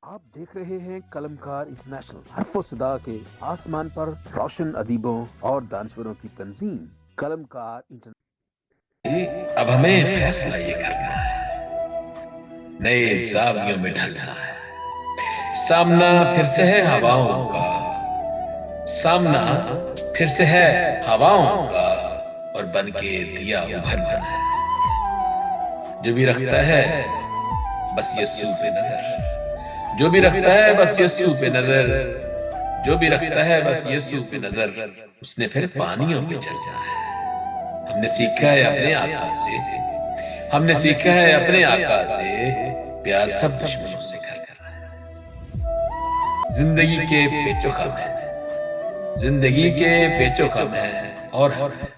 आप देख रहे हैं कलमकार इंटरनेशनल, हर्फ सदा के आसमान पर रोशन अदीबों और दानश्वरों की तंजीम कलमकार इंटरनेशनल। अब हमें फैसला ये करना है, नए जावियों में ढलना है। सामना फिर से है हवाओं का, सामना फिर से है हवाओं का, और बन के दिया उभरना है। जो भी रखता है बस यस्सू पे नजर, जो भी रखता है बस यस्सू पे नजर, जो भी रखता है बस यस्सू पे नजर, उसने फिर पानियों पे चलना है। हमने सीखा है अपने आका से, हमने सीखा है अपने आका से, प्यार सब दुश्मनों से करना है। जिंदगी के पेचो खम है, जिंदगी के पेचो खम है, और हम हैं।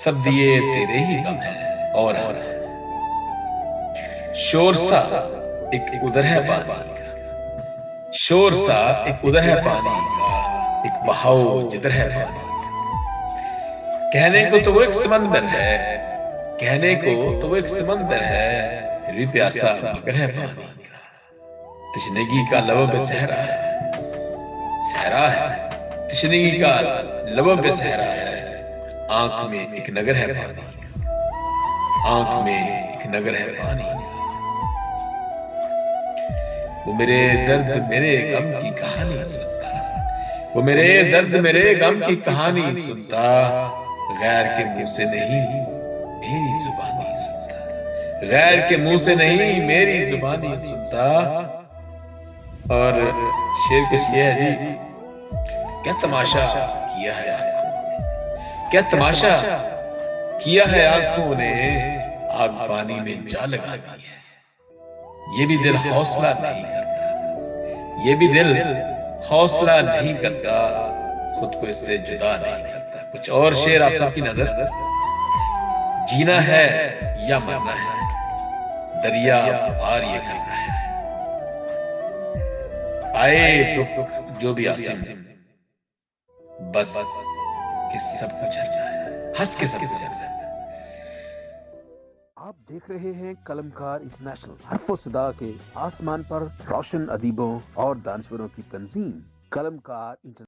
सब दिए तेरे ही गम है, और हम हैं। शोर सा एक उधर है पानी का, शोर सा एक उधर है पानी का, एक बहाव जिधर है पानी का। कहने को तो वो एक समंदर है, कहने को तो वो एक समंदर है, फिर भी प्यासा मगर है पानी का। तशनगी का लबों पे सहरा है, सहरा है, तशनगी का लबों पे सहरा है। आंख में एक नगर है पानी का, आंख में एक नगर है पानी का। वो मेरे दर्द मेरे गम की कहानी सुनता, वो मेरे दर्द मेरे गम की कहानी सुनता, गैर के मुंह से नहीं मेरी जुबानी सुनता, गैर के मुंह से नहीं मेरी जुबानी सुनता। और शेर कुछ ये है जी, क्या तमाशा किया है आंखों ने, क्या तमाशा किया है आंखों ने, आग पानी में जा लगा दी है। ये भी दिल हौसला नहीं करता, ये भी दिल हौसला नहीं करता, खुद को इससे जुदा नहीं करता। कुछ और शेर आप सबकी नजर। जीना है या मरना है, दरिया पार ये करना है। आए दुख जो भी आसिम, बस कि सब कुछ हट जाए, हंस के सब कुछ हट जाए। आप देख रहे हैं कलमकार इंटरनेशनल, हर्फ सदा के आसमान पर रोशन अदीबों और दानश्वरों की तंजीम कलमकार इंटरनेशनल।